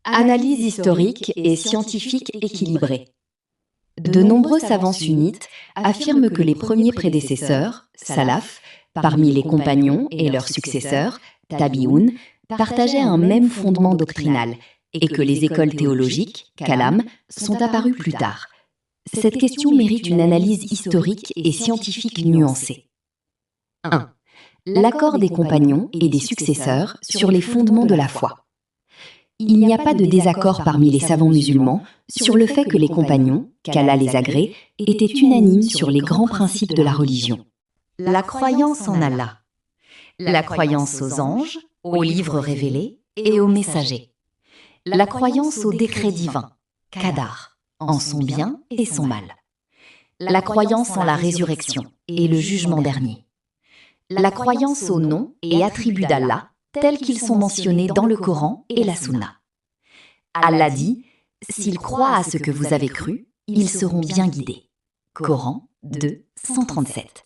Analyse historique et scientifique équilibrée. De nombreux savants sunnites affirment que les premiers prédécesseurs, salaf, parmi les compagnons et leurs successeurs, tabi'oun, partageaient un même fondement doctrinal et que les écoles théologiques, kalam, sont apparues plus tard. Cette question mérite une analyse historique et scientifique nuancée. 1. L'accord des compagnons et des successeurs sur les fondements de la foi. Il n'y a pas de désaccord parmi les savants musulmans sur le fait que les compagnons, qu'Allah les agrée, étaient unanimes sur les grands principes de la religion. La croyance en Allah, la croyance aux anges, aux livres révélés et aux messagers, la croyance aux décrets divins, qadar, en son bien et son mal, la croyance en la résurrection et le jugement dernier, la croyance aux noms et attributs d'Allah tels qu'ils sont mentionnés dans le Coran et la Sunna. Allah dit « S'ils croient à ce que vous avez cru, ils seront bien guidés » Coran 2, 137.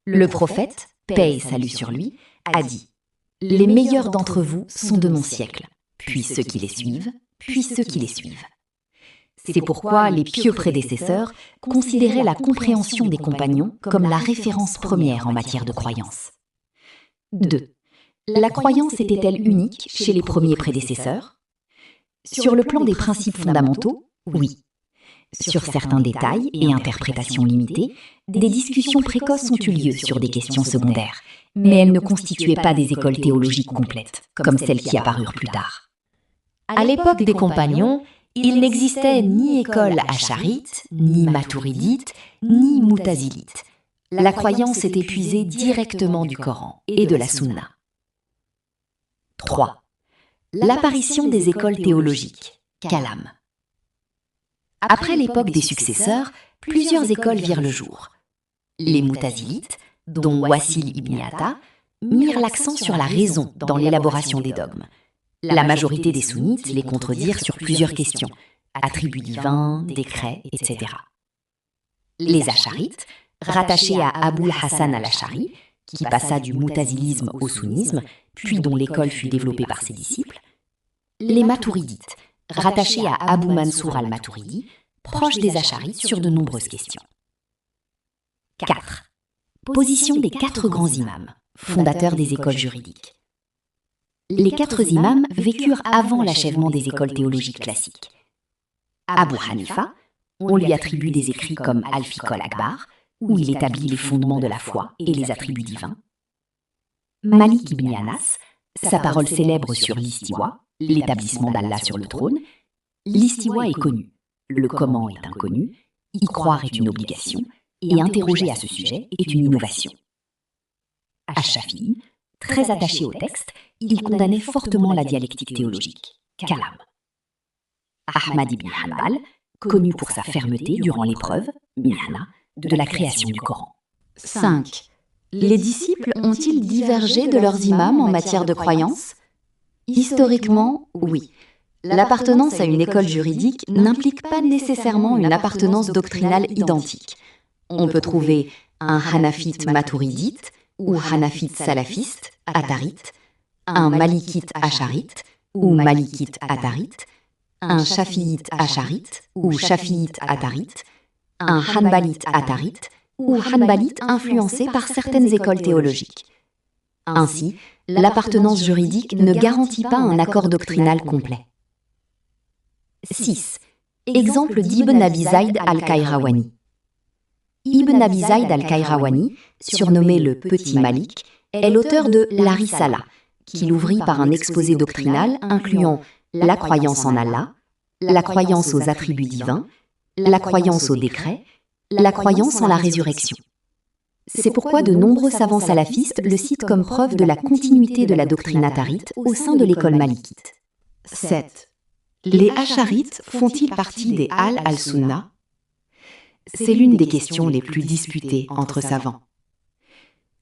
Le prophète, paix et salut sur lui, a dit « Les meilleurs d'entre vous sont de mon siècle, puis ceux qui les suivent, puis ceux qui les suivent. » C'est pourquoi les pieux prédécesseurs considéraient la compréhension des compagnons comme la référence première en matière de croyance. 2. La croyance était-elle unique chez les premiers prédécesseurs? Sur le plan des principes fondamentaux, oui. Sur certains détails et interprétations limitées, des discussions précoces ont eu lieu sur des questions secondaires, mais elles ne constituaient pas des écoles théologiques complètes, comme celles qui apparurent plus tard. À l'époque des compagnons, il n'existait ni école acharite, ni maturidite, ni moutazilite. La croyance était puisée directement du Coran et de la Sunna. 3. L'apparition des écoles théologiques, kalam. Après l'époque des successeurs, plusieurs écoles virent le jour. Les moutazilites, dont Wassil ibn Atta, mirent l'accent sur la raison dans l'élaboration des dogmes. La majorité des sunnites les contredirent sur plusieurs questions, attributs divins, décrets, etc. Les acharites, rattachés à Aboul Hassan al-Ashari, qui passa du moutazilisme au sunnisme, puis dont l'école fut développée par ses disciples. Les maturidites, rattachés à Abou Mansour al-Maturidi, proches des acharites sur de nombreuses questions. 4. Position des 4 grands imams, fondateurs des écoles juridiques. Les 4 imams vécurent avant l'achèvement des écoles théologiques classiques. Abu Hanifa, on lui attribue des écrits comme Al-Fiqh al-Akbar, où il établit les fondements de la foi et les attributs divins. Malik ibn Anas, sa parole célèbre sur l'istiwa, l'établissement d'Allah sur le trône. L'istiwa est connu, le comment est inconnu, y croire est une obligation, et interroger à ce sujet est une innovation. Ash-Shafi'i, très attaché au texte, il condamnait fortement la dialectique théologique, kalam. Ahmad ibn Hanbal, connu pour sa fermeté durant l'épreuve, mihna, de la création du Coran. 5. Les disciples ont-ils divergé de leurs imams en matière de croyance? Historiquement, oui. L'appartenance à une école juridique n'implique pas nécessairement une appartenance doctrinale identique. On peut trouver un hanafite maturidite ou hanafite salafiste, atharite, un malikite acharite ou malikite atharite, un shafiite acharite ou shafiite atharite, un hanbalite atharite ou hanbalite influencé par certaines écoles théologiques. Ainsi, l'appartenance juridique ne garantit pas un accord doctrinal complet. 6. Exemple d'Ibn Abi Zayd al-Qayrawani. Ibn Abi Zayd al-Qayrawani, surnommé le Petit Malik, est l'auteur de la Risala, qu'il ouvrit par un exposé doctrinal incluant la croyance en Allah, la croyance aux attributs divins, la croyance aux décrets, la croyance en la résurrection. C'est pourquoi de nombreux savants salafistes le citent comme preuve de la continuité de la doctrine atharite au sein de l'école malikite. 7. Les Asharites font-ils partie des al-Sunnah? C'est l'une des questions les plus disputées entre savants.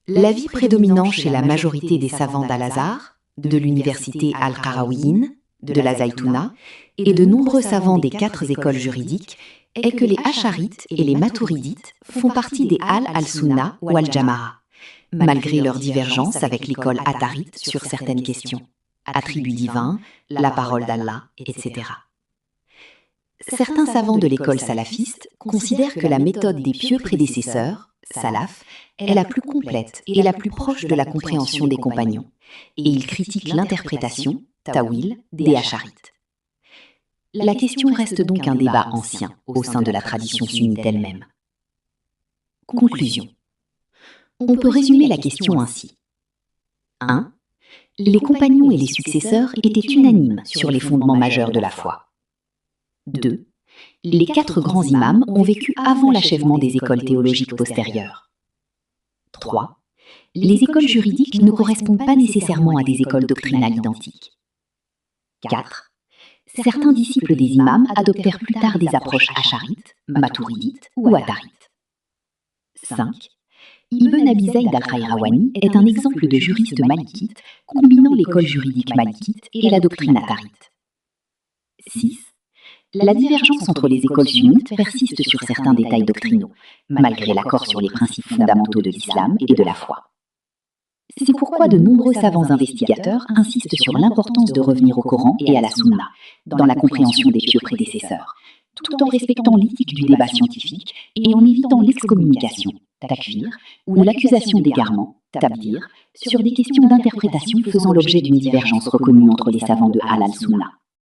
L'avis prédominant chez la majorité des savants d'Al-Azhar, de l'université Al-Qarawiyyin, de la Zaytouna, et de nombreux savants des 4 écoles juridiques est que les Asharites et les Maturidites font partie des al-Sunnah ou al-Jama'a, malgré leurs divergences avec l'école atharite sur certaines questions. attribut divin, la parole d'Allah, etc. Certains savants de l'école salafiste considèrent que la méthode des pieux prédécesseurs, salaf, est la plus complète et la plus proche de la compréhension des compagnons, et ils critiquent l'interprétation, tawil, des Acharites. La question reste donc un débat ancien au sein de la tradition sunnite elle-même. Conclusion. On peut résumer la question ainsi. 1. Les compagnons et les successeurs étaient unanimes sur les fondements majeurs de la foi. 2. Les 4 grands imams ont vécu avant l'achèvement des écoles théologiques postérieures. 3. Les écoles juridiques ne correspondent pas nécessairement à des écoles doctrinales identiques. 4. Certains disciples des imams adoptèrent plus tard des approches acharites, maturidites ou atharites. 5. Ibn Abi Zayd al-Khayrawani est un exemple de juriste malikite combinant l'école juridique malikite et la doctrine atharite. 6. La divergence entre les écoles sunnites persiste sur certains détails doctrinaux, malgré l'accord sur les principes fondamentaux de l'islam et de la foi. C'est pourquoi de nombreux savants investigateurs insistent sur l'importance de revenir au Coran et à la Sunna, dans la compréhension des pieux prédécesseurs, tout en respectant l'éthique du débat scientifique et en évitant l'excommunication, takfir, ou l'accusation d'égarement, tabdir, sur des questions d'interprétation faisant l'objet d'une divergence reconnue entre les savants de Ahl al-Sunna.